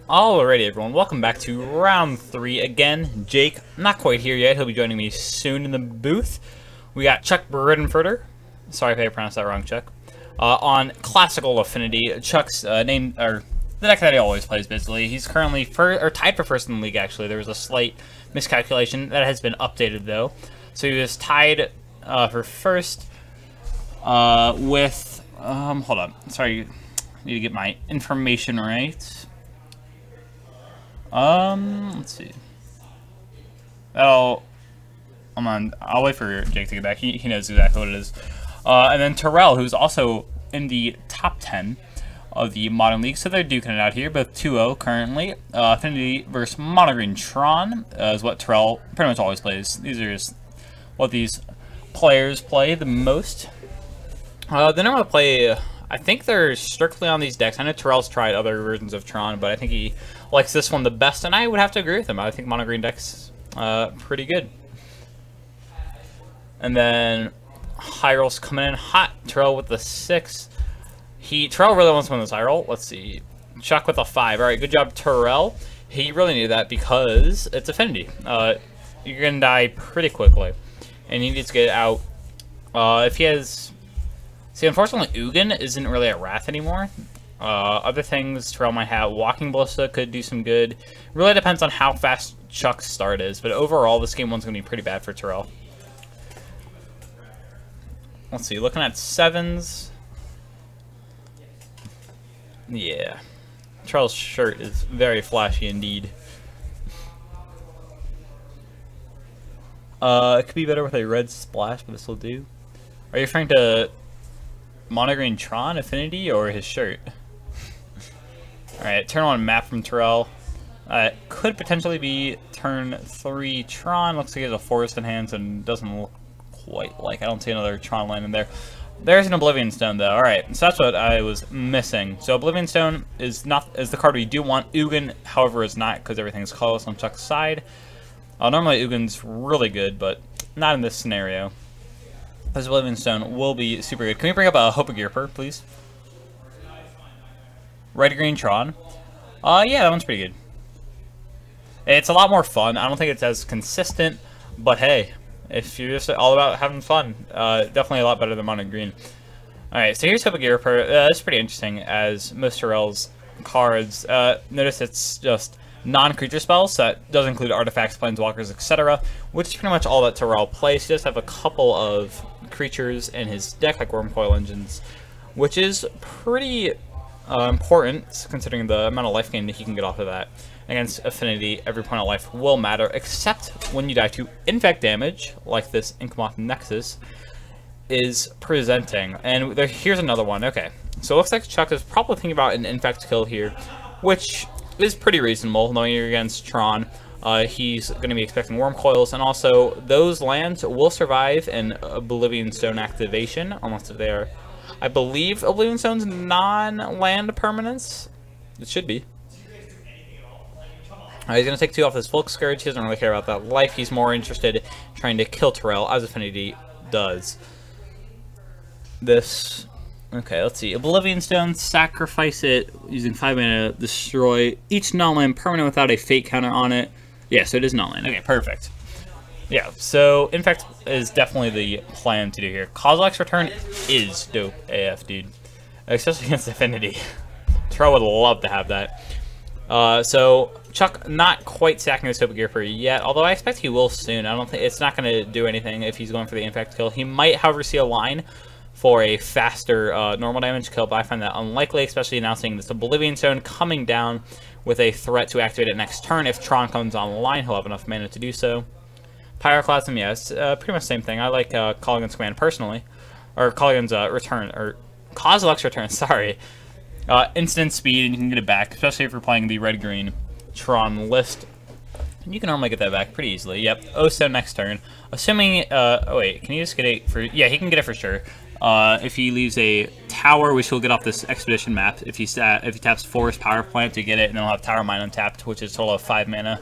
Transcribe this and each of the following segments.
Alrighty everyone, welcome back to round 3 again. Jake, not quite here yet, he'll be joining me soon in the booth. We got Chuck Bredenfoerder, sorry if I pronounced that wrong, Chuck, on Classical Affinity. Chuck's name, or the deck that he always plays basically. He's currently tied for first in the league actually. There was a slight miscalculation, that has been updated though. So he was tied for first with, hold on, sorry, need to get my information right. Let's see. I'll wait for Jake to get back. He knows exactly what it is. And then Terrell, who's also in the top 10 of the Modern League. So they're duking it out here, both 2-0 currently. Affinity versus Mono Green Tron is what Terrell pretty much always plays. These are just what these players play the most. They normally play, I think they're strictly on these decks. I know Terrell's tried other versions of Tron, but I think he likes this one the best, and I would have to agree with him. I think Mono Green deck's pretty good. And then high rolls coming in hot. Terrell with the 6. Terrell really wants to win this high roll. Let's see. Chuck with a 5. All right, good job, Terrell. He really needed that because it's Affinity. You're gonna die pretty quickly, and he needs to get it out. If he has, see, unfortunately, Ugin isn't really at Wrath anymore. Other things Terrell might have, Walking Ballista could do some good. Really depends on how fast Chuck's start is, but overall, this game one's going to be pretty bad for Terrell. Let's see, looking at 7s. Yeah. Terrell's shirt is very flashy indeed. It could be better with a red splash, but this will do. Are you referring to Mono Green Tron Affinity or his shirt? Alright, turn 1 map from Terrell. Could potentially be turn 3 Tron. Looks like he has a Forest in hands and doesn't look quite like. I don't see another Tron land in there. There's an Oblivion Stone though. Alright, so that's what I was missing. So Oblivion Stone is the card we do want. Ugin, however, is not because everything's colorless on Chuck's side. Normally Ugin's really good, but not in this scenario. This Oblivion Stone will be super good. Can we bring up a Hope of Gearper, please? Red Green Tron. Yeah, that one's pretty good. It's a lot more fun. I don't think it's as consistent, but hey, if you're just all about having fun, definitely a lot better than Mono Green. Alright, so here's Hope of Gearper. It's pretty interesting, as most Terrell's cards. Notice it's just non-creature spells, so that does include artifacts, planeswalkers, etc., which is pretty much all that Terrell plays. He does have a couple of creatures in his deck, like Wormcoil Engines, which is pretty important, considering the amount of life gain that he can get off of that. Against Affinity, every point of life will matter, except when you die to infect damage, like this Inkmoth Nexus is presenting. And here's another one. Okay, so it looks like Chuck is probably thinking about an infect kill here, which is pretty reasonable, knowing you're against Tron. He's going to be expecting Wormcoils, and also those lands will survive an Oblivion Stone activation, unless if they are, I believe, Oblivion Stone's non-land permanents. It should be. He's going to take 2 off his Folk Scourge. He doesn't really care about that life. He's more interested in trying to kill Terrell, as Affinity does. This... Okay, let's see. Oblivion Stone, sacrifice it, using 5 mana, destroy each non-land permanent without a fate counter on it. Yeah, so it is non-land. Okay, perfect. Yeah, so Infect is definitely the plan to do here. Kozilek's Return is dope AF, dude. Especially against Affinity. Terrell would love to have that. So Chuck not quite sacking this Hope of Gearper yet, although I expect he will soon. I don't think it's not going to do anything if he's going for the Infect kill. He might, however, see a line for a faster normal damage kill, but I find that unlikely, especially announcing this Oblivion Stone coming down with a threat to activate it next turn. If Tron comes online, he'll have enough mana to do so. Pyroclasm, yeah, it's pretty much the same thing. I like Kolaghan's Command personally, or Kolaghan's Return, or Kozilek's Return, sorry. Instant speed, and you can get it back, especially if you're playing the red-green Tron list. And you can normally get that back pretty easily. Yep, O-Stone next turn. Assuming, oh wait, can you just get it for, yeah, he can get it for sure. If he leaves a tower, which he'll get off this expedition map. If he taps Forest Power Plant to get it, and then he'll have Tower Mine untapped, which is a total of 5 mana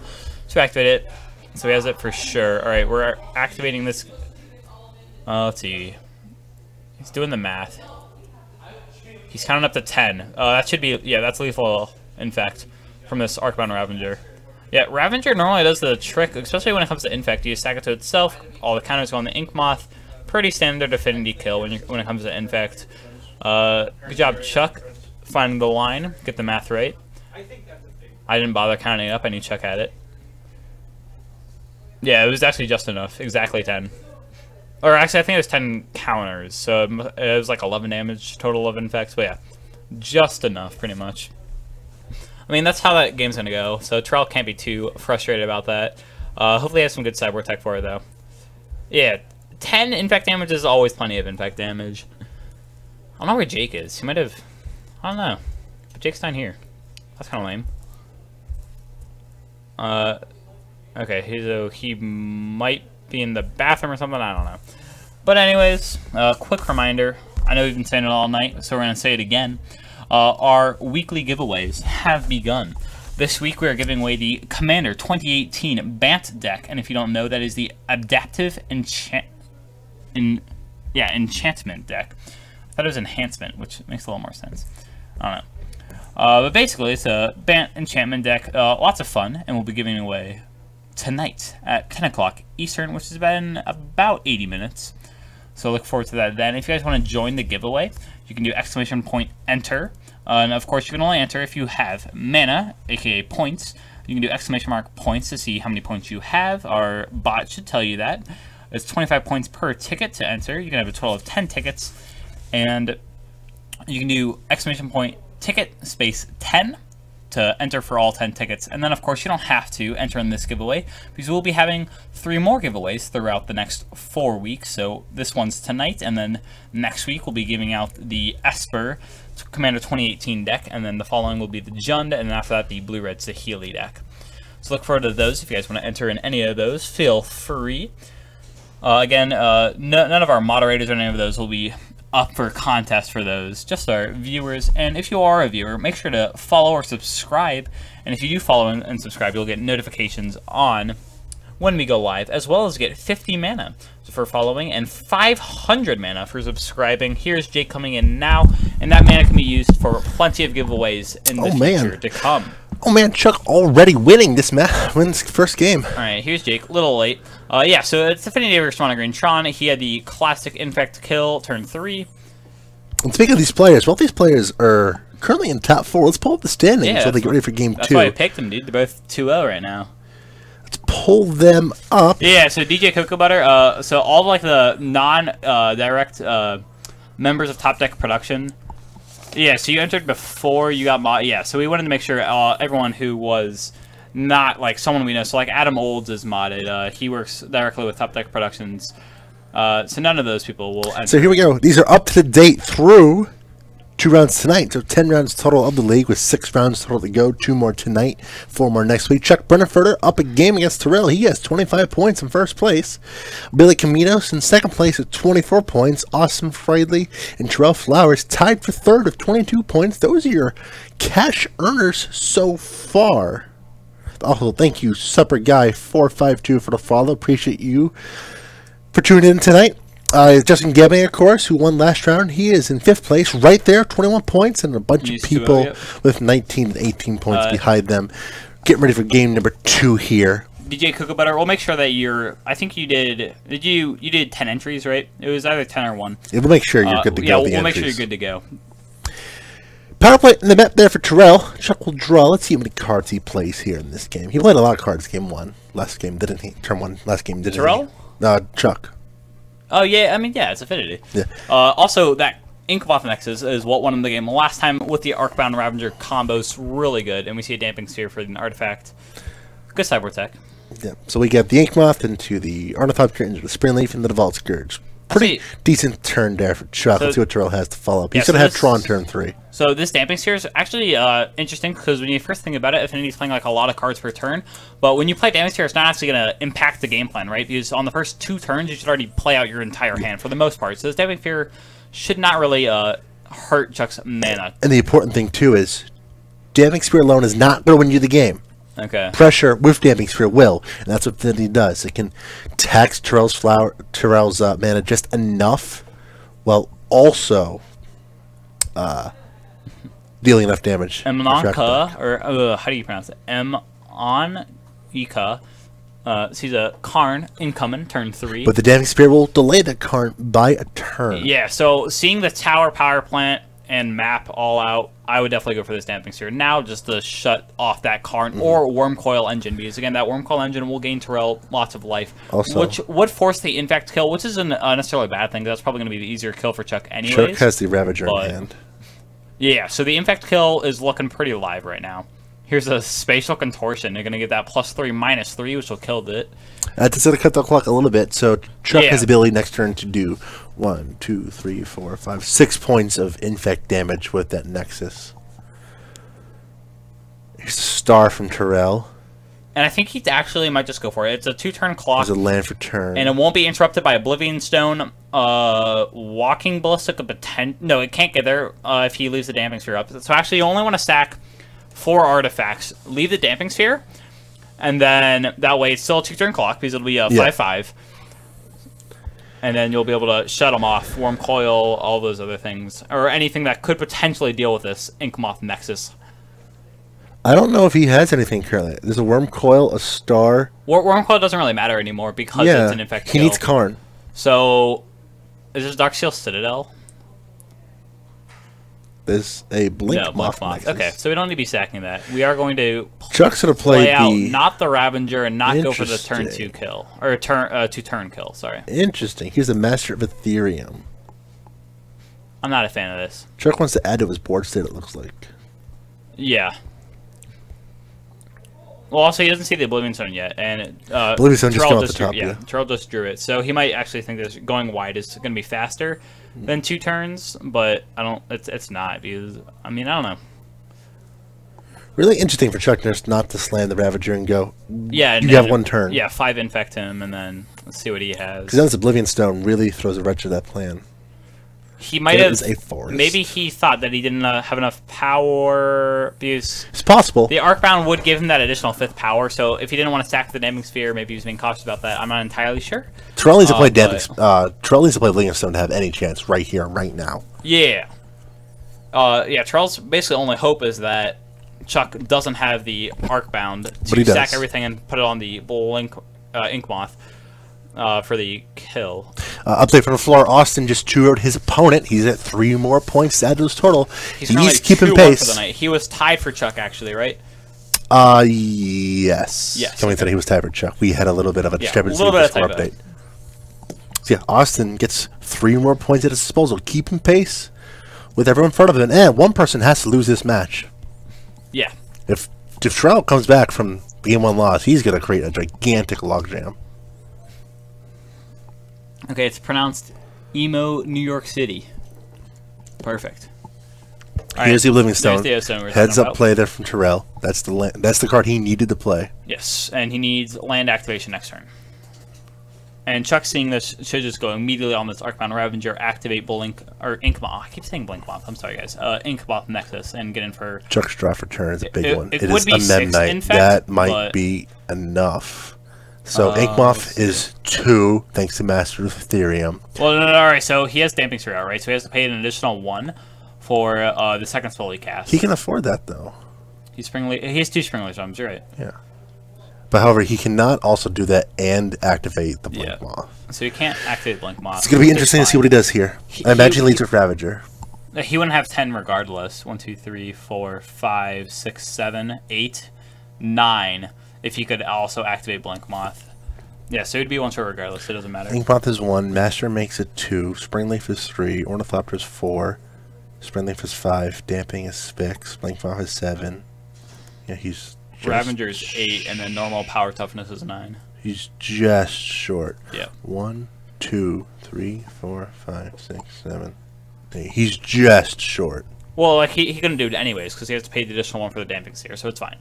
to activate it. So he has it for sure. All right, we're activating this. Let's see. He's doing the math. He's counting up to 10. That should be, yeah, that's lethal, in fact. from this Arcbound Ravager. Yeah, Ravager normally does the trick, especially when it comes to Infect. You stack it to itself, all the counters go on the Ink Moth. Pretty standard Affinity kill when it comes to Infect. Good job, Chuck, finding the line. Get the math right. I didn't bother counting it up. I knew Chuck had it. Yeah, it was actually just enough. Exactly 10. Or actually, I think it was 10 counters. So it was like 11 damage total of Infects. But yeah, just enough, pretty much. I mean, that's how that game's going to go, so Terrell can't be too frustrated about that. Hopefully he has some good cyber tech for it, though. Yeah, 10 infect damage is always plenty of infect damage. I don't know where Jake is. He might have... I don't know. But Jake's down here. That's kind of lame. Okay, so he might be in the bathroom or something. I don't know. But anyways, quick reminder. I know we've been saying it all night, so we're going to say it again. Our weekly giveaways have begun. This week we are giving away the Commander 2018 Bant deck, and if you don't know, that is the Adaptive Enchantment deck. I thought it was Enhancement, which makes a little more sense. I don't know. But basically, it's a Bant Enchantment deck. Lots of fun, and we'll be giving away tonight at 10 o'clock Eastern, which is in about 80 minutes. So look forward to that then. If you guys want to join the giveaway, you can do !enter. And of course, you can only enter if you have mana, aka points. You can do !points to see how many points you have. Our bot should tell you that. It's 25 points per ticket to enter. You can have a total of 10 tickets. And you can do !ticket space 10 to enter for all 10 tickets. And then, of course, you don't have to enter in this giveaway because we'll be having 3 more giveaways throughout the next 4 weeks. So this one's tonight, and then next week we'll be giving out the Esper Commander 2018 deck, and then the following will be the Jund, and then after that the Blue-Red Saheeli deck. So look forward to those. If you guys want to enter in any of those, feel free. Again, none of our moderators or any of those will be up for contest for those, just our viewers. And if you are a viewer, make sure to follow or subscribe, and if you do follow and subscribe, you'll get notifications on when we go live, as well as get 50 mana for following and 500 mana for subscribing. Here's Jake coming in now, and that mana can be used for plenty of giveaways in the future to come. Oh man, Chuck already winning this match, wins first game. Alright, here's Jake, a little late. Yeah, so it's Affinity versus Green Tron. He had the classic Infect kill, turn 3. And speaking of these players, well, these players are currently in top 4. Let's pull up the standings so they get ready for game 2. That's why I picked them, dude. They're both 2-0 right now. Let's pull them up. Yeah, so DJ Cocoa Butter, so all like the non-direct members of Top Deck Production. Yeah, so you entered before you got mod. Yeah, so we wanted to make sure everyone who was not like someone we know. So like Adam Olds is modded. He works directly with Top Deck Productions. So none of those people will enter. So here we go. These are up to date through 2 rounds tonight. So 10 rounds total of the league with 6 rounds total to go. 2 more tonight, 4 more next week. Chuck Bredenfoerder up a game against Terrell. He has 25 points in first place. Billy Caminos in second place with 24 points. Austin Friedley and Terrell Flowers tied for third with 22 points. Those are your cash earners so far. Also, thank you, Supper Guy 452 for the follow. Appreciate you for tuning in tonight. Justin Gabbing, of course, who won last round. He is in 5th place, right there, 21 points, and a bunch of people with 19 and 18 points behind them. Getting ready for game number 2 here. DJ Cocoa Butter, we'll make sure that you're... I think you did... You did 10 entries, right? It was either 10 or 1. Yeah, we'll make sure you're good to go. Yeah, we'll make sure you're good to go. Power play in the map there for Terrell. Chuck will draw. Let's see how many cards he plays here in this game. He played a lot of cards game 1. Last game, didn't he? Turn 1. Last game, didn't Terrell? he? Chuck. Oh, yeah. I mean, yeah, it's Affinity. Yeah. Also, that Inkmoth Nexus is what won him the game last time with the Arcbound Ravager combos. Really good. And we see a Damping Sphere for an artifact. Good cyber tech. Yeah. So we get the Inkmoth into the Ornithopter, into the Spring Leaf, into the Vault Scourge. Pretty decent turn there for Chuck. Let's see what Terrell has to follow up. He's going to have Tron turn 3. So this Damping Sphere is actually interesting because when you first think about it, Affinity's playing like a lot of cards per turn. But when you play Damping Sphere, it's not actually going to impact the game plan, right? Because on the first 2 turns, you should already play out your entire hand for the most part. So this Damping Sphere should not really hurt Chuck's mana. And the important thing, too, is Damping Sphere alone is not going to win you the game. Okay. Pressure with Damping Sphere will, and that's what Affinity does. It can tax Terrell's mana just enough, while also dealing enough damage. Monka, or how do you pronounce it? Ika. Sees a Karn incoming, turn 3. But the Damping Spear will delay the Karn by a turn. Yeah, so seeing the tower power plant and map all out, I would definitely go for this Damping Spear now just to shut off that Karn or Worm Coil Engine, because again, that Worm Coil Engine will gain Terrell lots of life, also, which would force the Infect kill, which isn't necessarily a bad thing. That's probably going to be the easier kill for Chuck anyways. Chuck has the Ravager in hand. Yeah, so the Infect kill is looking pretty live right now. Here's a Spatial Contortion. They're going to get that +3, -3, which will kill it. That's going to cut the clock a little bit. So Chuck has the ability next turn to do 1, 2, 3, 4, 5, 6 points of Infect damage with that Nexus. Here's a Star from Terrell. And I think he actually might just go for it. It's a 2-turn clock. There's a land for turn. And it won't be interrupted by Oblivion Stone. Walking Ballista could no, it can't get there if he leaves the Damping Sphere up. So actually, you only want to stack 4 artifacts. Leave the Damping Sphere, and then that way it's still a 2-turn clock because it'll be a 5/5. And then you'll be able to shut them off. Worm Coil, all those other things. Or anything that could potentially deal with this Inkmoth Nexus. I don't know if he has anything currently. There's a Worm Coil, a Star. Worm Coil doesn't really matter anymore because it's an Infect he kill. needs Karn. So, is this Darksteel Citadel? There's a Blink Moth. Okay, so we don't need to be sacking that. We are going to Chuck's going to play out not the Ravager and not go for the turn 2 kill. Or turn 2-turn kill, sorry. Interesting. He's a Master of Ethereum. I'm not a fan of this. Chuck wants to add to his board state, it looks like. Yeah. Well, also, he doesn't see the Oblivion Stone yet, and Oblivion Stone just came off the top, yeah. Terrell just drew it, so he might actually think that going wide is going to be faster than 2 turns, but I don't. It's not because I mean I don't know. Really interesting for Chuck Nurse not to slam the Ravager and go. Yeah, you have 1 turn. Yeah, 5 infect him, and then let's see what he has. Because then this Oblivion Stone really throws a wrench to that plan. He might have. A forest. Maybe he thought that he didn't have enough power because it's possible. The Arcbound would give him that additional 5th power. So if he didn't want to stack the Damping Sphere, maybe he was being cautious about that. I'm not entirely sure. Terrell needs to play Terrell needs to play Oblivion Stone to have any chance right here, right now. Yeah. Yeah. Terrell's basically only hope is that Chuck doesn't have the Arcbound to stack everything and put it on the Inkmoth. For the kill. Update from the floor. Austin just 2-0'd his opponent. He's at 3 more points to add to his total. He needs to keep in pace. For the night. He was tied for Chuck, actually, right? Yes. Coming today, he was tied for Chuck. We had a little bit of a discrepancy with the score update. So yeah, Austin gets 3 more points at his disposal. Keep in pace with everyone in front of him. And one person has to lose this match. Yeah. If Terrell comes back from the game 1 loss, he's going to create a gigantic logjam. Okay, it's pronounced Emo, New York City. Perfect. Here's the Oblivion Stone. The Heads up play there from Terrell. That's the card he needed to play. Yes, and he needs land activation next turn. And Chuck seeing this should just go immediately on this Arcbound Ravager, activate Inkmoth. I keep saying Blinkmoth. I'm sorry, guys. Inkmoth Nexus and get in for Chuck's draw for turn is a big one. It would be 6 infect. That might be enough. So Inkmoth is 2, thanks to Master of Ethereum. Well, no, all right. So he has Damping Sphere out, right? So he has to pay an additional 1 for the second spell he casts. He can afford that though. He has 2 Springly Jumps. You're right. Yeah. But however, he cannot also do that and activate the Blinkmoth. So he can't activate Blinkmoth. It's going to be interesting to see what he does here. I imagine he leads with Ravager. He wouldn't have 10 regardless. 1, 2, 3, 4, 5, 6, 7, 8, 9. If he could also activate Blinkmoth. Yeah, so it'd be 1 short regardless. It doesn't matter. Inkmoth is 1. Master makes it 2. Springleaf is 3. Ornithopter is 4. Springleaf is 5. Damping is 6. Blinkmoth is 7. Yeah, he's Ravager is 8, and then normal power toughness is 9. He's just short. Yeah. 1, 2, 3, 4, 5, 6, 7, 8. He's just short. Well, like he couldn't do it anyways because he has to pay the additional 1 for the Damping Sphere, so it's fine.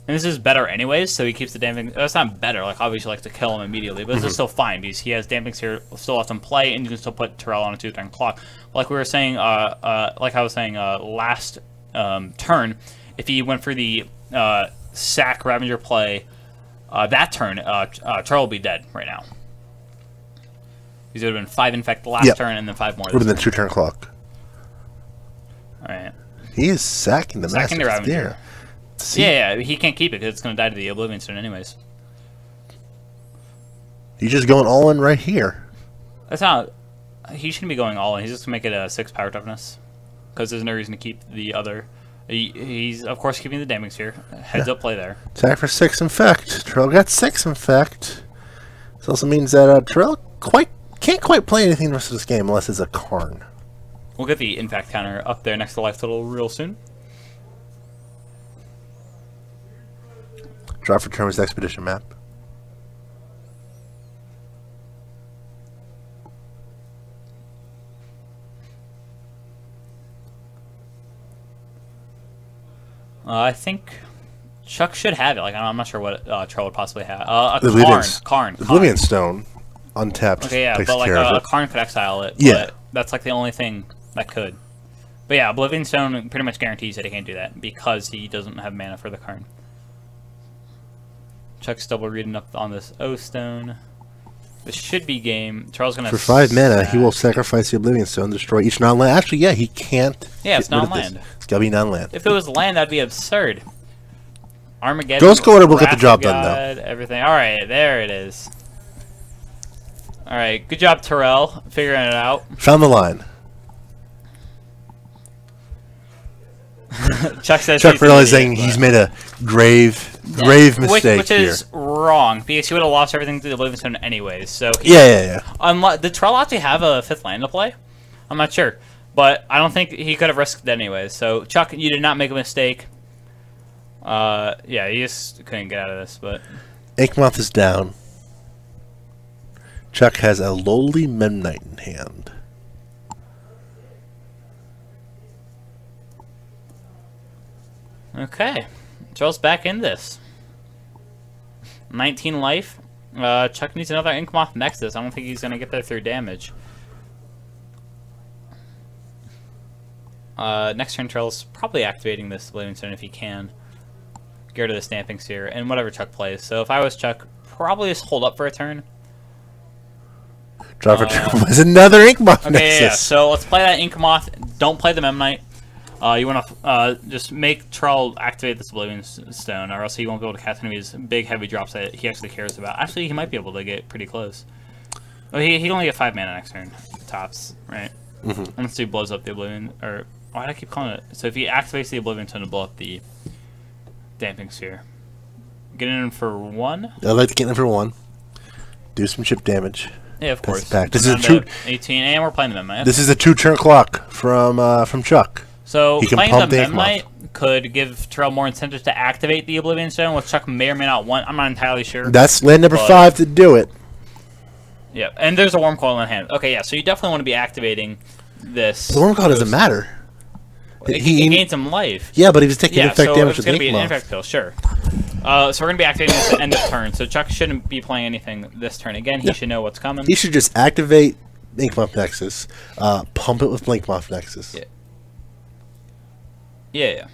And this is better anyways, so he keeps the Damping... That's not better, like obviously you like to kill him immediately, but this is still fine because he has Damping Sphere still left in play, and you can still put Terrell on a 2-turn clock. Like we were saying, like I was saying last turn, if he went for the sack Ravager play that turn, Terrell would be dead right now. Because it would have been 5 infect the last turn, and then 5 more. Would have been 2-turn clock. Alright. He is sacking the Sacking the Massive Ravager. Yeah, he can't keep it because it's going to die to the Oblivion Stone anyways. He's just going all in right here. That's not... He shouldn't be going all in. He's just going to make it a 6 power toughness. Because there's no reason to keep the other... He's, of course, keeping the Damning Sphere. Heads up play there. Attack for 6 Infect. Terrell got 6 Infect. This also means that Terrell can't quite play anything the rest of this game unless it's a Karn. We'll get the Infect counter up there next to life total real soon. Draw for turn with Expedition map. I think Chuck should have it. Like I'm not sure what Terrell would possibly have. Karn. Oblivion Stone, untapped. Okay, yeah, takes but like care of a it. Karn could exile it. Yeah, but that's like the only thing that could. But yeah, Oblivion Stone pretty much guarantees that he can't do that because he doesn't have mana for the Karn. Chuck's double reading up on this O Stone. This should be game. Terrell's gonna for 5 mana, he will sacrifice the Oblivion Stone, destroy each non-land. Actually, yeah, he can't. Yeah, it's non-land. It's gotta be non-land. If it was land, that'd be absurd. Armageddon. Ghost Quarter will get the job done, though. Everything. All right, there it is. All right, good job, Terrell, figuring it out. Found the line. Chuck says Chuck realizing he's made a grave mistake which here. is wrong because he would have lost everything to the Oblivion Stone anyways. So yeah. Did Terrell actually have a 5th land to play? I'm not sure, but I don't think he could have risked it anyways. So Chuck, you did not make a mistake. Yeah, you just couldn't get out of this, but Inkmoth is down. Chuck has a lowly Memnite in hand. Okay, Terrell's back in this. 19 life. Chuck needs another Inkmoth Nexus. I don't think he's gonna get there through damage. Next turn, Terrell's probably activating this Oblivion Stone if he can. Get rid of the Stamping Sphere and whatever Chuck plays. So if I was Chuck, probably just hold up for a turn. Draw for turn was another Inkmoth Nexus. Yeah, so let's play that Inkmoth. Don't play the Memnite. You want to just make Terrell activate this Oblivion Stone, or else he won't be able to cast any of these big, heavy drops that he actually cares about. Actually, he might be able to get pretty close. Oh, he only get 5 mana next turn, tops, right? Unless he blows up the Oblivion, or why do I keep calling it? So if he activates the Oblivion Stone to blow up the Damping Sphere, get in for 1. I'd like to get in for 1. Do some chip damage. Yeah, of course. This is a 2. 18, and we're playing the Memnite. This is a 2-turn clock from Chuck. So playing the Memnite could give Terrell more incentive to activate the Oblivion Stone, which Chuck may or may not want. I'm not entirely sure. That's land number 5 to do it. Yeah, and there's a Worm Coil in hand. Okay, yeah, so you definitely want to be activating this. The Worm Coil doesn't matter. He gains some life. Yeah, but he was taking infect damage it's with going to be an Inkmoth. infect pill, sure. So we're going to be activating this at the end of turn. So Chuck shouldn't be playing anything this turn. Again, he should know what's coming. He should just activate Inkmoth Nexus, pump it with Inkmoth Nexus. Yeah.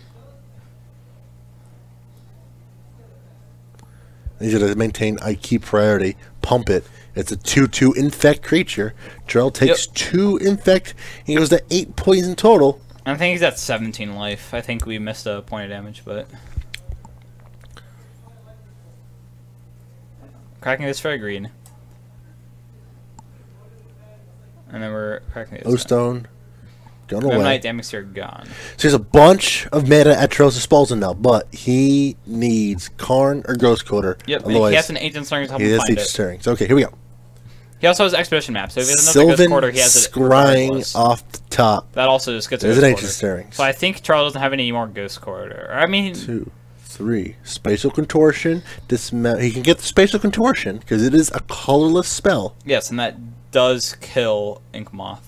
He should maintain IQ priority, pump it. It's a 2/2 infect creature. Terrell takes 2 infect. He goes to 8 poison total. I think he's at 17 life. I think we missed a point of damage, but cracking this for a green, and then we're cracking this. O-Stone. Going away. Memnite Damping Sphere gone. So there's a bunch of mana at Terrell's disposal now, but he needs Karn or Ghost Quarter. Yep, and he has an Ancient Stirring to help him find it. Stirring. So, okay, here we go. He also has Expedition Map, so if he has another Ghost Quarter, he has it scrying off the top. That also just gets a There's Ghost an Quarter. Ancient Stirring. So I think Terrell doesn't have any more Ghost Quarter. I mean... 2, 3. Spatial Contortion. He can get the Spatial Contortion, because it is a colorless spell. Yes, and that does kill Inkmoth.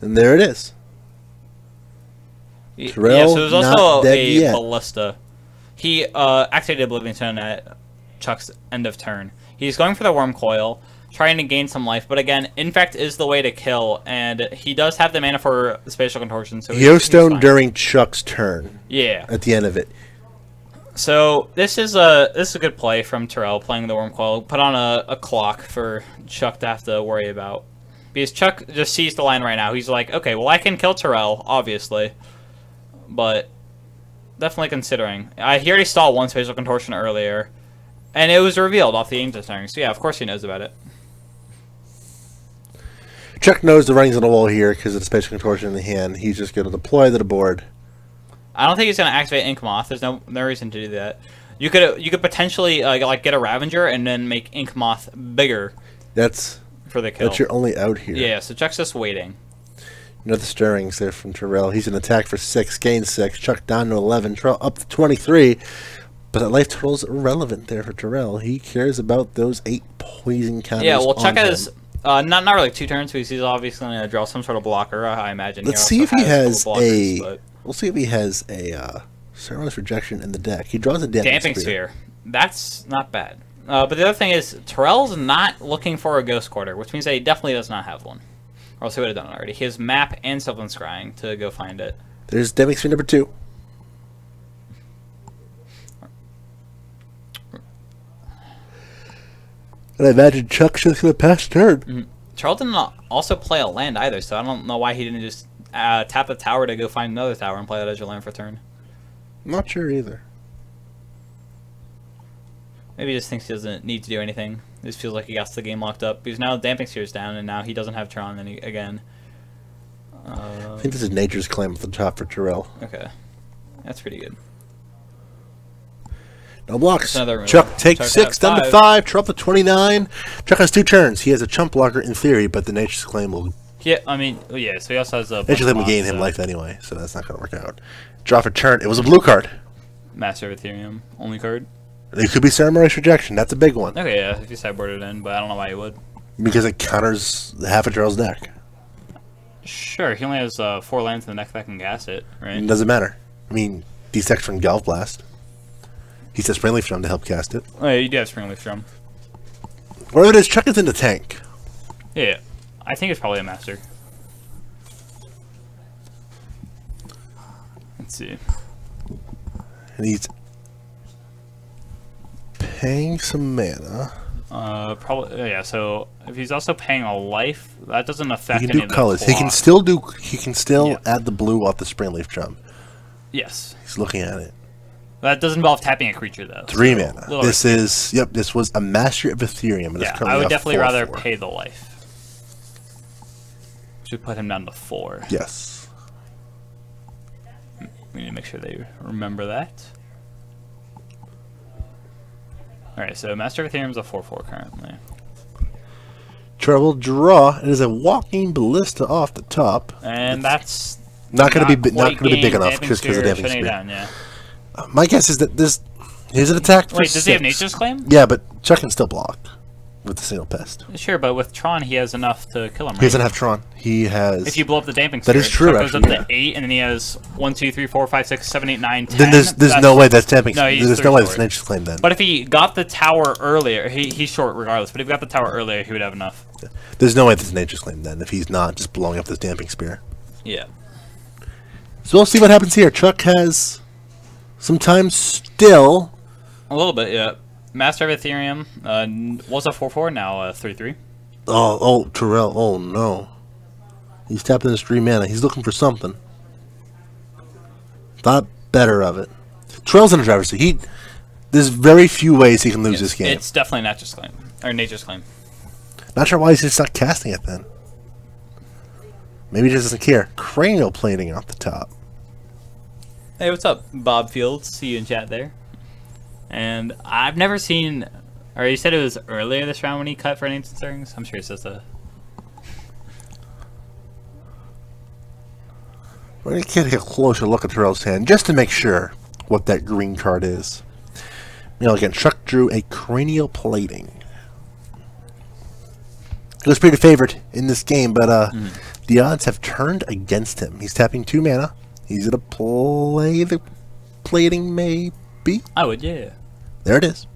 And there it is. Terrell, yeah, so there's also not dead a yet. Ballista. He activated Oblivion Stone at Chuck's end of turn. He's going for the Worm Coil, trying to gain some life, but again, Infect is the way to kill, and he does have the mana for Spatial Contortion. So Yo-Stone during Chuck's turn. Yeah. At the end of it. So this is a good play from Terrell, playing the Worm Coil. Put on a clock for Chuck to have to worry about. Because Chuck just sees the line right now. He's like, okay, well, I can kill Terrell, obviously. But definitely considering. He already saw one spatial contortion earlier. And it was revealed off the Angel Stirring. So yeah, of course he knows about it. Chuck knows the writing's on the wall here because of the spatial contortion in the hand. He's just going to deploy to the board. I don't think he's going to activate Ink Moth. There's no reason to do that. You could potentially like get a Ravager and then make Ink Moth bigger. That's for the kill. That's your only out here. Yeah, so Chuck's just waiting. Another stirrings there from Terrell. He's an attack for 6, gain 6. Chuck down to 11. Terrell up to 23. But that life total's irrelevant there for Terrell. He cares about those 8 poison counters. Yeah, well, Chuck has not really 2 turns because he's obviously going to draw some sort of blocker. I imagine. Let's see if he has a. We'll see if he has a Ceremonious Rejection in the deck. He draws a Damping Sphere. That's not bad. But the other thing is, Terrell's not looking for a Ghost Quarter, which means that he definitely does not have one. Or else he would have done it already. He has Map and Sylvan Scrying to go find it. There's Damping Sphere number 2. And I imagine Chuck's just going to pass turn. Mm-hmm. Charles didn't also play a land either, so I don't know why he didn't just tap the tower to go find another tower and play that as your land for turn. I'm not sure either. Maybe he just thinks he doesn't need to do anything. This feels like he got the game locked up. Because now Damping Sphere's down, and now he doesn't have Tron again. I think this is Nature's Claim at the top for Terrell. Okay. That's pretty good. No blocks. Chuck takes 6 down to 5. Terrell to 29. Chuck has 2 turns. He has a chump blocker in theory, but the Nature's Claim will... Yeah, I mean, yeah, so he also has a... Nature's Claim will gain him life anyway, so that's not going to work out. Draw for turn. It was a blue card. Master of Ethereum. Only card. It could be Ceremonious Rejection. That's a big one. Okay, yeah, if you sideboard it in, but I don't know why you would. Because it counters half of Terrell's deck. Sure, he only has 4 lands in the deck that can cast it, right? It doesn't matter. I mean, these decks from Galv Blast. He says Springleaf Drum to help cast it. Oh, yeah, you do have Springleaf Drum. Whatever it is, Chuck is in the tank. Yeah, I think it's probably a Master. Let's see. And he's paying some mana. Probably, yeah. So if he's also paying a life, that doesn't affect. He can do colors. He can still do. He can still add the blue off the Springleaf Drum. Yes. He's looking at it. That does involve tapping a creature, though. 3 mana. This is This was a Master of Ethereum. And yeah, I would definitely rather pay the life. Should put him down to 4. Yes. We need to make sure they remember that. Alright, so Master of Ethereum is a 4/4 currently. Terrell draw. It is a Walking Ballista off the top. And that's not going to be big enough just because of Damping Sphere. Down, yeah. My guess is that this is an attack for 6. Does he have Nature's Claim? Yeah, but Chuck can still block with the single pest. Sure, but with Tron, he has enough to kill him. Right? He doesn't have Tron. He has. If you blow up the Damping Sphere, that is true. Chuck goes up to 8, and then he has 1, 2, 3, 4, 5, 6, 7, 8, 9, 10. Then there's no way that's Damping Sphere. No, there's no way that's Nature's Claim then. But if he got the tower earlier, he's short regardless. But if he got the tower earlier, he would have enough. Yeah. There's no way that's Nature's Claim then if he's not just blowing up this Damping Sphere. Yeah. So we'll see what happens here. Chuck has some time still. A little bit, yeah. Master of Ethereum was a 4/4, now 3/3. Oh, Terrell. Oh, no. He's tapping his 3 mana. He's looking for something. Thought better of it. Terrell's in the driver's seat. There's very few ways he can lose this game. It's definitely Nature's Claim. Or Nature's Claim. Not sure why he's just not casting it then. Maybe he just doesn't care. Cranial plating off the top. Hey, what's up, Bob Fields? See you in chat there. And I've never seen... Or you said it was earlier this round when he cut for an Ancient Stirrings? I'm sure it's just a... We're going to take a closer look at Terrell's hand just to make sure what that green card is. You know, again, Chuck drew a Cranial Plating. He was pretty favored in this game, but the odds have turned against him. He's tapping 2 mana. He's going to play the plating, maybe? I would, yeah. There it is.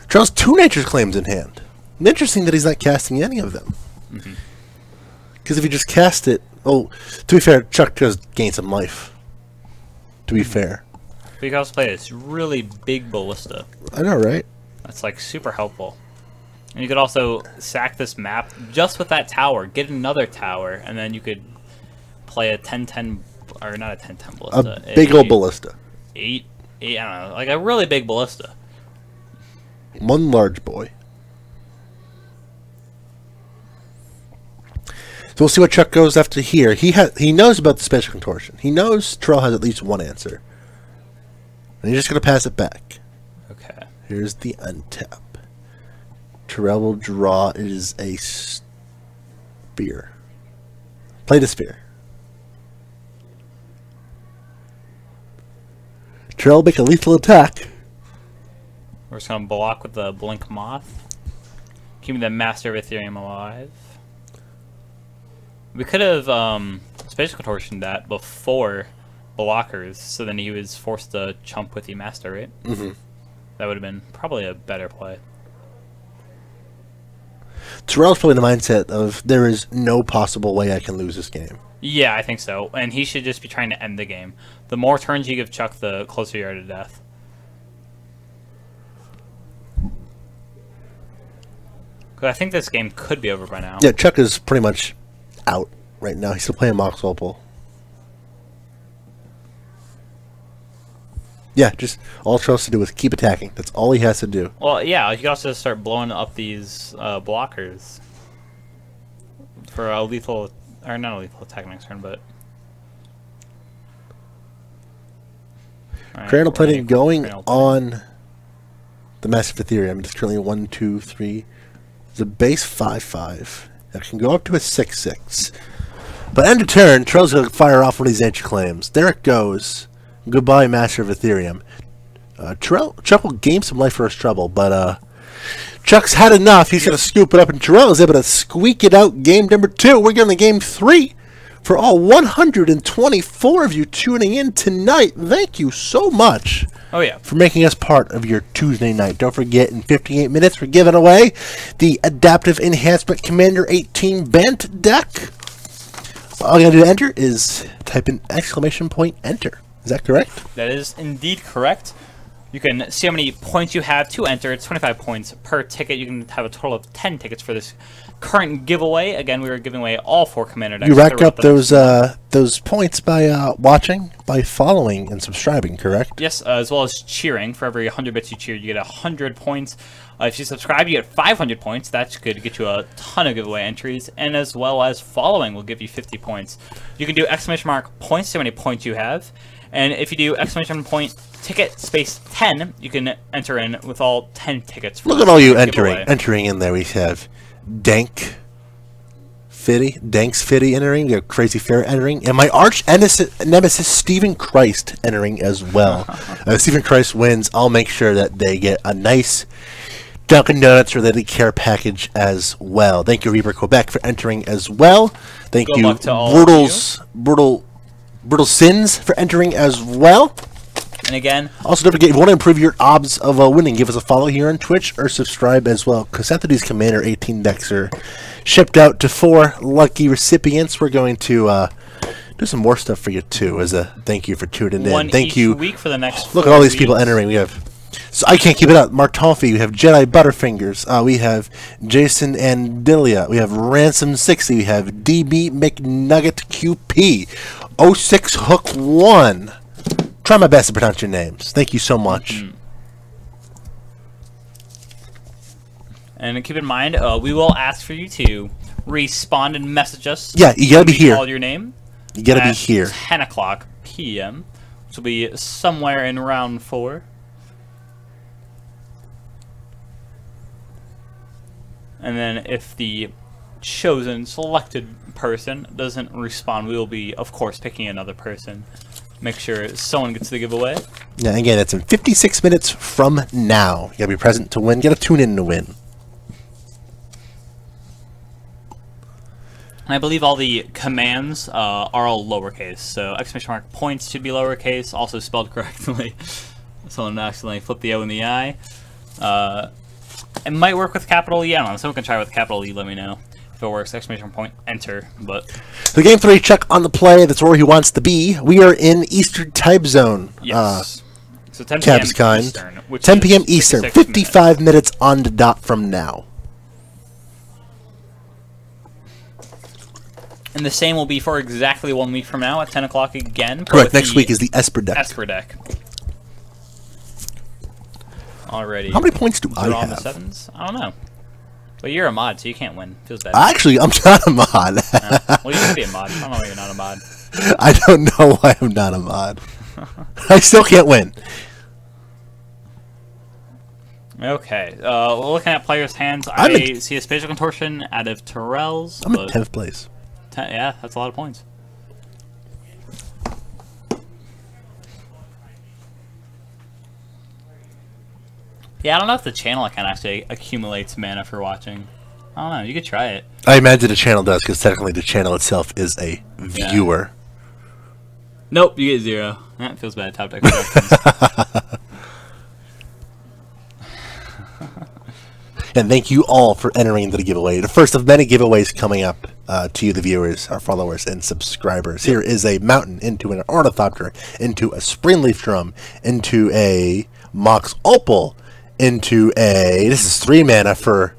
Charles, 2 Nature's Claims in hand. Interesting that he's not casting any of them. Because if you just cast it... Oh, to be fair, Chuck does gain some life. To be fair. But you can also play this really big Ballista. I know, right? That's like super helpful. And you could also sack this map just with that tower, get another tower, and then you could play a 10-10, or not a 10-10 ballista. A big old ballista. 8, I don't know, like a really big ballista. One large boy. So we'll see what Chuck goes after here. He knows about the special contortion. He knows Terrell has at least one answer. And he's just going to pass it back. Okay. Here's the untap. Terrell will draw. It is a spear. Play the spear. Terrell make a lethal attack. We're just going to block with the Blink Moth. Keeping the Master of Ethereum alive. We could have Spatial Contortion that before blockers, so then he was forced to chump with the Master, right? Mm-hmm. That would have been probably a better play. Terrell's probably in the mindset of, there is no possible way I can lose this game. Yeah, I think so. And he should just be trying to end the game. The more turns you give Chuck, the closer you are to death. Because I think this game could be over by now. Yeah, Chuck is pretty much out right now. He's still playing Mox Opal. Yeah, just all Terrell has to do is keep attacking. That's all he has to do. Well, yeah, you can also start blowing up these blockers for a lethal, or not a lethal attack next turn, but. Cranial Plating going on the Massive Ethereum. It's currently 1, 2, 3. It's a base 5/5. That can go up to a 6/6. But end of turn, Terrell's going to fire off one of these ancient claims. There it goes. Goodbye, Master of Ethereum. Chuck will gain some life for his trouble, but Chuck's had enough. He's going to scoop it up, and Terrell is able to squeak it out. Game number 2. We're going to game 3. For all 124 of you tuning in tonight, thank you so much. Oh, yeah. For making us part of your Tuesday night. Don't forget, in 58 minutes, we're giving away the Adaptive Enhancement Commander 18 Bant deck. All you gotta do to enter is type in ! Enter. Is that correct? That is indeed correct. You can see how many points you have to enter. It's 25 points per ticket. You can have a total of 10 tickets for this current giveaway. Again, we are giving away all 4 Commander decks. You rack up those points by watching, by following, and subscribing, correct? Yes, as well as cheering. For every 100 bits you cheer, you get 100 points. If you subscribe, you get 500 points. That could get you a ton of giveaway entries. And as well as following will give you 50 points. You can do ! Points, so many points you have. And if you do ! Ticket space 10, you can enter in with all 10 tickets. Look at all you entering in there. We have Dank's Fitty entering. We have Crazy Fair entering, and my arch nemesis Stephen Christ entering as well. If Stephen Christ wins, I'll make sure that they get a nice Dunkin' Donuts related care package as well. Thank you, Reaper Quebec, for entering as well. Thank you, Brutal Sins, for entering as well. And again, also don't forget, if you want to improve your odds of winning, give us a follow here on Twitch or subscribe as well. Because after these Commander 18 decks are shipped out to 4 lucky recipients, we're going to do some more stuff for you too, as a thank you for tuning in. Thank you. Week for the next Look at all these people entering. We have, so I can't keep it up. Mark Toffee. We have Jedi Butterfingers. We have Jason Andilia. We have Ransom 60. We have DB McNugget QP. 06 Hook 1. Try my best to pronounce your names. Thank you so much. And keep in mind, we will ask for you to respond and message us. Yeah, you gotta be here. Call your name. You gotta be here. 10 o'clock p.m., which will be somewhere in round 4. And then if the chosen, selected person doesn't respond, we will be, of course, picking another person. Make sure someone gets the giveaway. Yeah, again, it's in 56 minutes from now. You gotta be present to win. You gotta tune in to win. And I believe all the commands are all lowercase, so ! Points should be lowercase, also spelled correctly. Someone accidentally flipped the O in the I. It might work with capital E. I don't know. Someone can try with capital E. Let me know if it works. ! Enter. But the game 3, Chuck on the play. That's where he wants to be. We are in Eastern Time Zone. Yes. So 10 p.m. Eastern. 10 p.m. Eastern. 55 minutes on the dot from now. And the same will be for exactly 1 week from now at 10 o'clock again. Correct. Next week is the Esper deck. Esper deck. Already. How many points do I on the have? sevens? I don't know. But you're a mod, so you can't win. Feels bad. Actually, I'm not a mod. Well, you could be a mod. I don't know why you're not a mod. I don't know why I'm not a mod. I still can't win. Okay. Looking at players' hands, I see a spatial contortion out of Terrell's. I'm in 10th place. Yeah, that's a lot of points. Yeah, I don't know if the channel account actually accumulates mana for watching. I don't know. You could try it. I imagine the channel does, because technically the channel itself is a viewer. Nope, you get 0. That feels bad. Top deck productions. And thank you all for entering into the giveaway. The first of many giveaways coming up to you, the viewers, our followers, and subscribers. Here is a mountain into an ornithopter, into a springleaf drum, into a mox opal, into a... This is 3 mana for...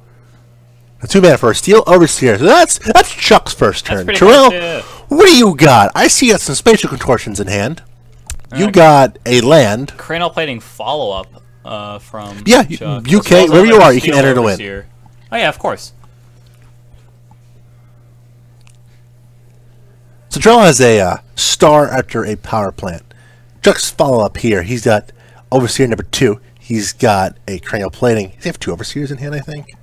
2 mana for a steel overseer. So that's Chuck's first turn. Terrell, what do you got? I see you got some spatial contortions in hand. You got a land. Cranial plating follow-up. From UK, wherever you are, you can enter to win. Oh yeah, of course. So Terrell has a star after a power plant. Chuck's follow up here. He's got Overseer number 2. He's got a cranial plating. Does he have 2 Overseers in hand, I think?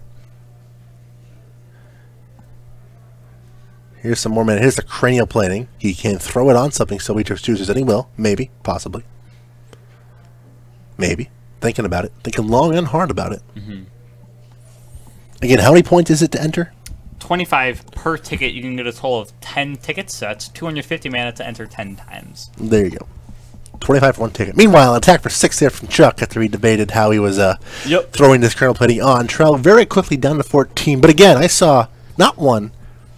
Here's some more mana. Here's the cranial plating. He can throw it on something so he chooses, and he will. Maybe. Possibly. Maybe. Thinking about it. Thinking long and hard about it. Again, how many points is it to enter? 25 per ticket. You can get a total of 10 tickets. So that's 250 mana to enter 10 times. There you go. 25 for 1 ticket. Meanwhile, an attack for 6 there from Chuck after he debated how he was throwing this cranial plating on. Terrell very quickly down to 14. But again, I saw not 1,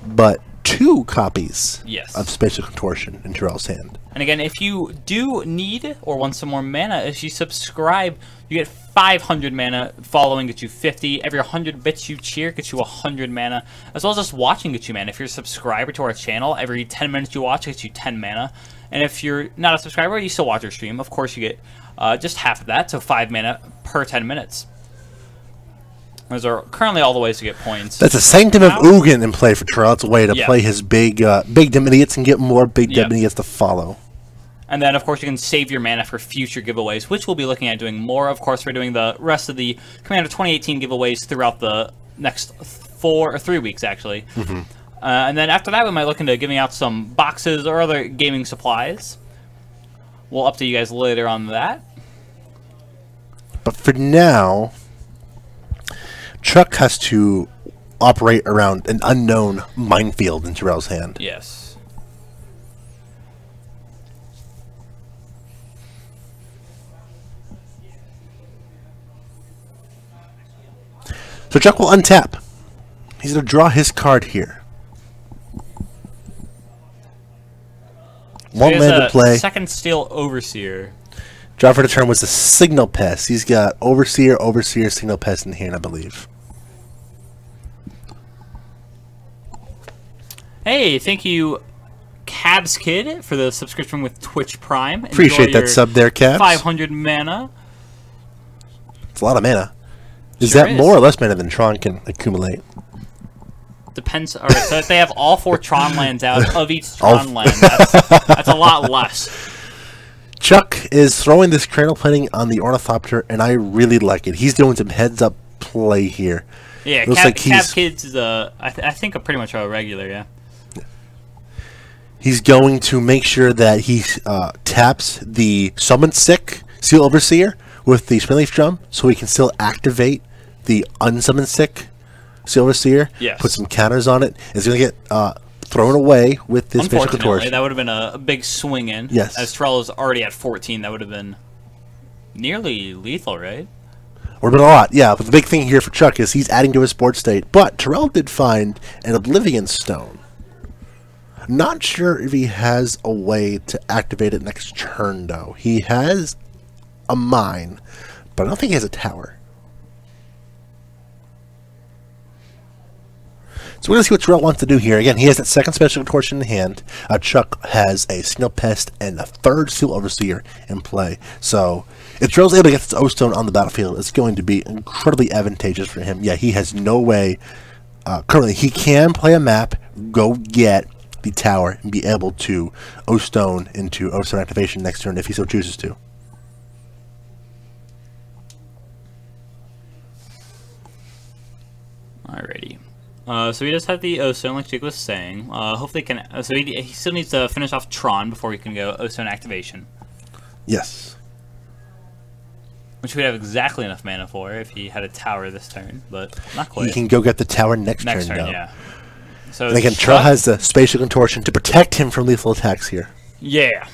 but 2 copies of Spatial Contortion in Terrell's hand. And again, if you do need or want some more mana, if you subscribe, you get 500 mana. Following gets you 50. Every 100 bits you cheer gets you 100 mana. As well as just watching gets you mana. If you're a subscriber to our channel, every 10 minutes you watch gets you 10 mana. And if you're not a subscriber, you still watch our stream. Of course, you get just half of that, so 5 mana per 10 minutes. Those are currently all the ways to get points. That's a Sanctum of Ugin in play for Terrell. It's a way to play his big dumb idiots and get more big dumb idiots to follow. And then, of course, you can save your mana for future giveaways, which we'll be looking at doing more. Of course, we're doing the rest of the Commander 2018 giveaways throughout the next 3 weeks, actually. And then after that, we might look into giving out some boxes or other gaming supplies. We'll update you guys later on that. But for now, Chuck has to operate around an unknown minefield in Terrell's hand. Yes. So Chuck will untap. He's going to draw his card here. 1 land to play. Second Steel Overseer. Draw for the turn was the Signal Pest. He's got Overseer, Overseer, Signal Pest in hand, I believe. Hey, thank you, Cabs Kid, for the subscription with Twitch Prime. Appreciate that sub there, Cabs. 500 mana. It's a lot of mana. Is that more or less mana than Tron can accumulate? Depends. All right, so if they have all 4 Tron lands out of each Tron land, that's a lot less. Chuck is throwing this cranial plating on the Ornithopter, and I really like it. He's doing some heads-up play here. Yeah, Cabs Kids is I think pretty much a regular, yeah. He's going to make sure that he taps the Summon Sick Steel Overseer with the Springleaf Drum, so he can still activate the Unsummoned Sick Steel Overseer. Yes. Put some counters on it. It's going to get thrown away with this Spatial Contortion. That would have been a big swing in. Yes. As Terrell is already at 14, that would have been nearly lethal, right? Would have been a lot, yeah. But the big thing here for Chuck is he's adding to his board state. But Terrell did find an Oblivion Stone. Not sure if he has a way to activate it next turn, though. He has a mine, but I don't think he has a tower. So we're going to see what Terrell wants to do here. Again, he has that second special contortion in hand. Chuck has a Signal Pest and a third Steel Overseer in play. So if Terrell's able to get this O-Stone on the battlefield, it's going to be incredibly advantageous for him. Yeah, he has no way. Currently, he can play a map, go get the tower, and be able to O-Stone into O-Stone activation next turn if he so chooses to. Alrighty. So he just had the O-Stone, like Jake was saying. Hopefully can. So he still needs to finish off Tron before he can go O-Stone activation. Yes. Which we'd have exactly enough mana for if he had a tower this turn, but not quite. He can go get the tower next turn, though. Yeah. So and again, Terrell has the spatial contortion to protect him from lethal attacks here. Yeah.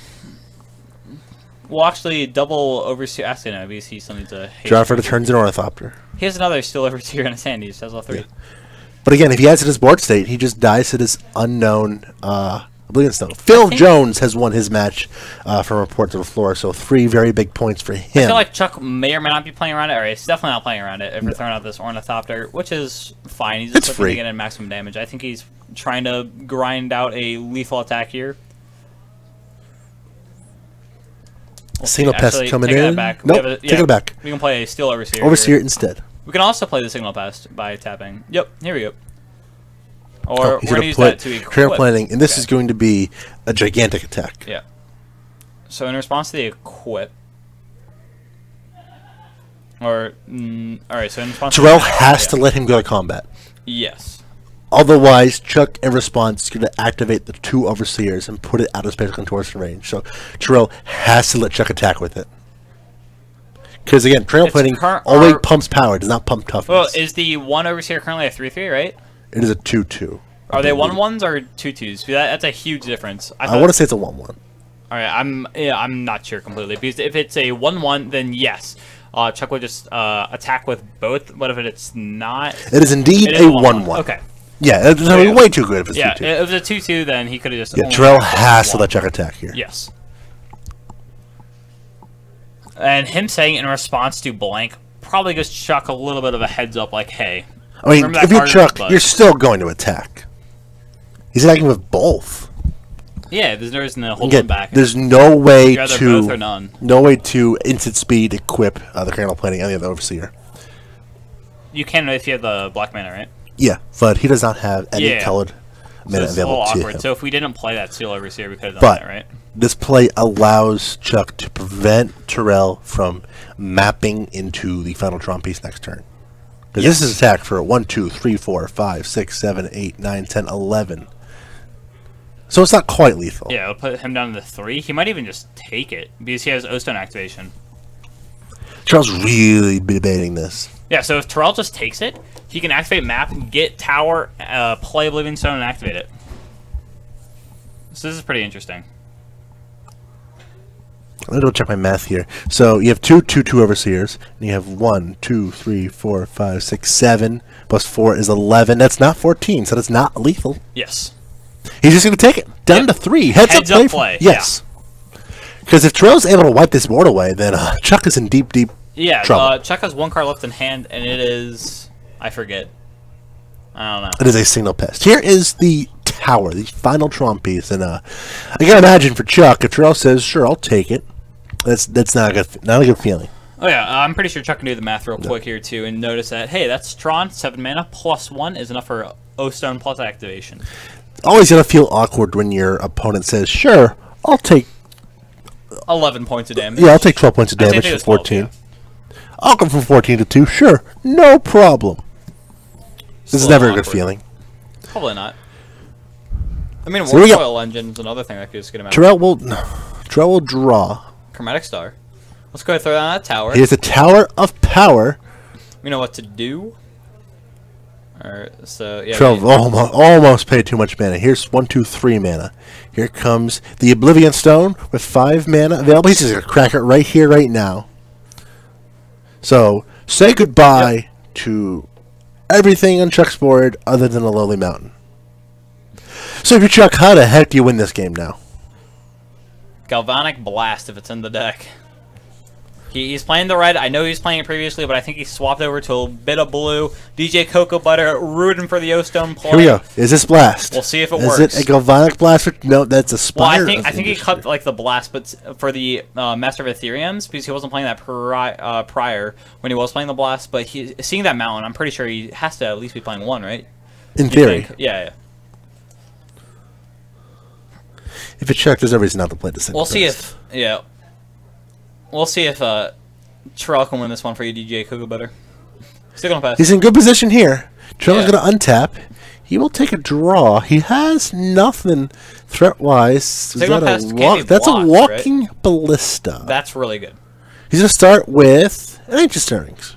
Well, actually, double Overseer. Actually, no, because he still needs a. Draw for the turns an Ornithopter. He has another Steel Overseer in his hand. He just has all three. Yeah. But again, if he has it as board state, he just dies to this unknown Oblivion Stone. Phil Jones has won his match from Report to the Floor, so 3 very big points for him. I feel like Chuck may or may not be playing around it, or he's definitely not playing around it if we're throwing out this Ornithopter, which is fine. He's just looking to get in maximum damage. I think he's trying to grind out a lethal attack here. Signal Pest coming in. Back. Nope, take it back. We can play a Steel Overseer. Overseer instead. We can also play the Signal Pest by tapping. Yep, here we go. Or he's we're going to use that to equip. Trail planning, and this is going to be a gigantic attack. Yeah. So in response to the equip, or all right. So in response, Terrell has to let him go to combat. Yes. Otherwise, Chuck, in response, is going to activate the 2 Overseers and put it out of spatial contortion range. So Terrell has to let Chuck attack with it. Because again, trail planning always pumps power, does not pump toughness. Well, is the 1 Overseer currently a 3/3, right? It is a 2/2. Are they 1/1s or 2/2s? That's a huge difference. I want to say it's a 1/1. All right, I'm not sure completely, because if it's a 1/1, then yes, Chuck would just attack with both. But if it's not, it is indeed a 1/1. Okay. Yeah, that's way too good if it's 2/2. Yeah, if it's a 2/2, then he could have just. Yeah, Terrell has to let Chuck attack here. Yes. And him saying in response to blank probably gives Chuck a little bit of a heads up, like, hey. I mean, if you're Chuck, you're still going to attack. He's attacking with both. Yeah, there's no reason to hold him back. There's no way both or none. to instant speed equip the Cardinal Planning on the other Overseer. You can if you have the black mana, right? Yeah, but he does not have any colored mana available to him. So if we didn't play that Steel Overseer, we could have done that, right? This play allows Chuck to prevent Terrell from mapping into the final Tron piece next turn. Because this is attack for 1, 2, 3, 4, 5, 6, 7, 8, 9, 10, 11. So it's not quite lethal. Yeah, it'll put him down to 3. He might even just take it because he has O-Stone activation. Terrell's really debating this. Yeah, so if Terrell just takes it, he can activate map, get tower, play Oblivion Stone, and activate it. So this is pretty interesting. Let me double check my math here. So you have two Overseers, and you have 1, 2, 3, 4, 5, 6, 7, plus 4 is 11. That's not 14, so that's not lethal. Yes. He's just going to take it. Down to 3. Heads up play. Yes. Because if Terrell's able to wipe this board away, then Chuck is in deep trouble. Chuck has 1 card left in hand, and it is... I forget. I don't know. It is a Signal Pest. Here is the tower, the final Tron piece, and I can imagine for Chuck, if Terrell says, sure, I'll take it, that's not a good feeling. Oh yeah, I'm pretty sure Chuck can do the math real quick here too, and notice that, hey, that's Tron, 7 mana, plus 1 is enough for O-Stone plus activation. Always gonna feel awkward when your opponent says, sure, I'll take 11 points of damage. Yeah, I'll take 12 points of damage for 14. 12, yeah. I'll come from 14 to 2, sure, no problem. This is never a good feeling. Probably not. I mean, Warcoil Engine's another thing that could just get him out. Terrell will draw. Chromatic Star. Let's go ahead and throw down that tower. He has a Tower of Power. We know what to do. Alright, so yeah. Terrell almost paid too much mana. Here's 1, 2, 3 mana. Here comes the Oblivion Stone with 5 mana available. He's just gonna crack it right here, right now. So say goodbye to everything on Chuck's board other than a lowly mountain. So if you're Chuck, how the heck do you win this game now? Galvanic Blast if it's in the deck. He's playing the red. I know he was playing it previously, but I think he swapped over to a bit of blue. DJ Cocoa Butter rooting for the O-Stone play. Here we go. Is this blast? We'll see if it works. Is it a galvanic blast? No, that's a spire. Well, I think he cut like the blast, but for the Master of Ethereums, because he wasn't playing that prior when he was playing the blast. But seeing that mountain, I'm pretty sure he has to at least be playing one, right? In theory. Yeah. If it checked, there's no reason not to play the single. We'll see if We'll see if Terrell can win this one for you, DJ Cocoa Butter. Still gonna pass. He's in good position here. Terrell's gonna untap. He will take a draw. He has nothing threat-wise. That's a walking ballista. That's really good. He's gonna start with an ancient stirrings.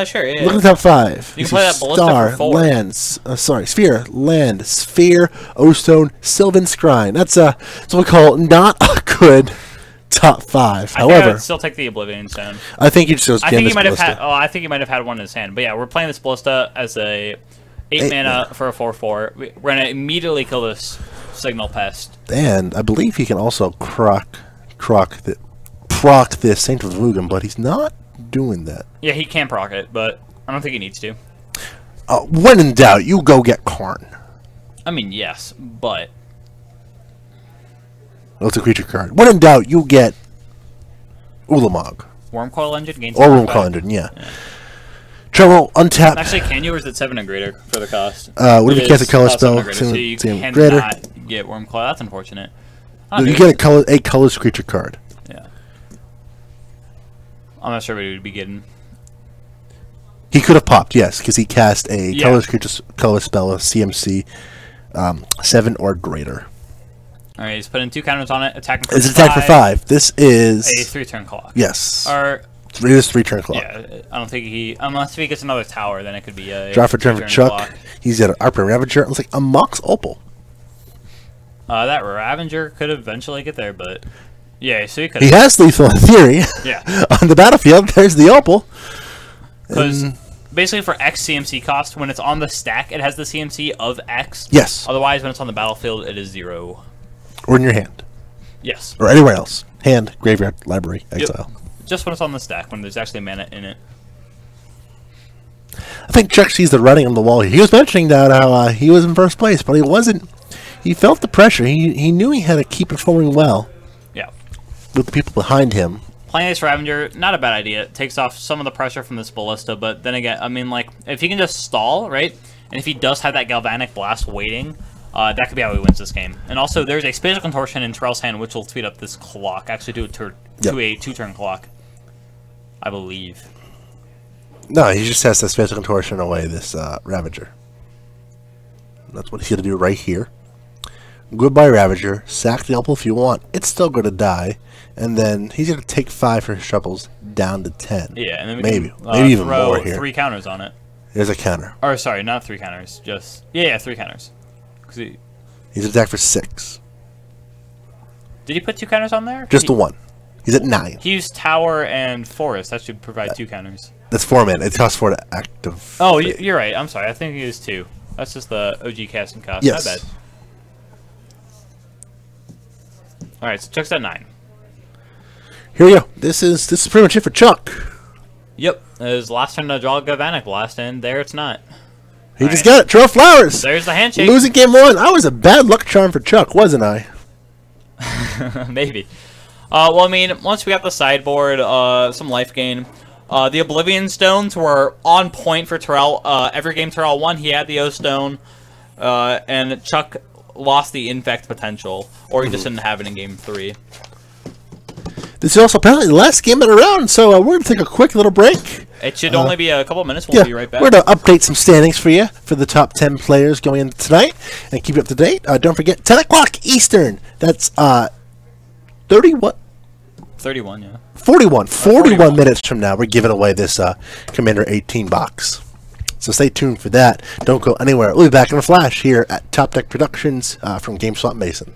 Sure. Yeah. Look at the top 5. You can play that ballista for 4. Sphere, land, sphere, O-Stone, Sylvan Scrying. That's what we call not a good top 5. However, I would still take the Oblivion Stone. I think he just. I think he might have had. Oh, I think he might have had one in his hand. But yeah, we're playing this ballista as a 8 mana for a 4/4. We're gonna immediately kill this Signal Pest. And I believe he can also proc this Saint of Mugen, but he's not doing that. Yeah, he can proc it, but I don't think he needs to. When in doubt, you go get Karn. I mean, yes, but. It's a creature card. When in doubt, you get Ulamog. Wormcoil Engine gains. Or Wormcoil Engine, yeah. Terrell, untap. Actually, can you, or is it 7 and greater for the cost? What if you cast a color spell? So you cannot get Wormcoil. That's unfortunate. No, you get a colorless creature card. Yeah. I'm not sure what he would be getting. He could have popped, yes, because he cast a colorless creature color spell of CMC 7 or greater. All right, he's putting 2 counters on it. Attacking for 5. It's attack for 5. This is a 3-turn clock. Yes. Or it is 3-turn clock. Yeah, I don't think unless he gets another tower, then it could be a draw for turn for Chuck. Clock. He's got an Arper Ravager. It looks like a Mox Opal. That Ravager could eventually get there, but yeah, so he could. He has lethal in theory. Yeah. On the battlefield, there's the Opal. Because basically for X CMC cost, when it's on the stack, it has the CMC of X. Yes. Otherwise, when it's on the battlefield, it is 0. Or in your hand. Yes. Or anywhere else. Hand, graveyard, library, exile. Yep. Just when it's on the stack, when there's actually mana in it. I think Chuck sees the writing on the wall here. He was mentioning that how he was in first place, but he wasn't. He felt the pressure. He knew he had to keep performing well. Yeah. With the people behind him. Playing this Ravager, not a bad idea. It takes off some of the pressure from this Ballista, but then again, I mean, like, if he can just stall, right? And if he does have that Galvanic Blast waiting, that could be how he wins this game. And also, there's a Spatial Contortion in Terrell's hand, which will speed up this clock. Actually, do it to a 2-turn clock, I believe. No, he just has to Spatial Contortion away this Ravager. That's what he's going to do right here. Goodbye, Ravager. Sack the Opal if you want. It's still going to die. And then he's going to take 5 for his shovels down to 10. Yeah, and then we maybe even throw more here. 3 counters on it. There's a counter. Or, sorry, not 3 counters. Just, yeah, 3 counters. He's attacked for 6. Did he put 2 counters on there? Just the 1. He's at 9. He used Tower and Forest. That should provide 2 counters. That's 4 mana. It costs 4 to active. Oh, you're right. I'm sorry. I think he used 2. That's just the OG casting cost. Yes. My bad. All right, so Chuck's at 9. Here we go. This is pretty much it for Chuck. Yep. His last turn to draw a Galvanic Blast, and there it's not. He just got it. Trail Flowers. There's the handshake. Losing game 1. I was a bad luck charm for Chuck, wasn't I? Maybe. Well, I mean, once we got the sideboard, some life gain. The Oblivion Stones were on point for Terrell. Every game Terrell won, he had the O-Stone. And Chuck lost the Infect potential. Or he just didn't have it in game 3. This is also apparently the last game in a round, so we're going to take a quick little break. It should only be a couple minutes. We'll be right back. We're going to update some standings for you for the top 10 players going into tonight and keep you up to date. Don't forget, 10 o'clock Eastern. That's 30 what? 31, yeah. 41 minutes from now, we're giving away this Commander 18 box. So stay tuned for that. Don't go anywhere. We'll be back in a flash here at Top Deck Productions from GameSwap Mason.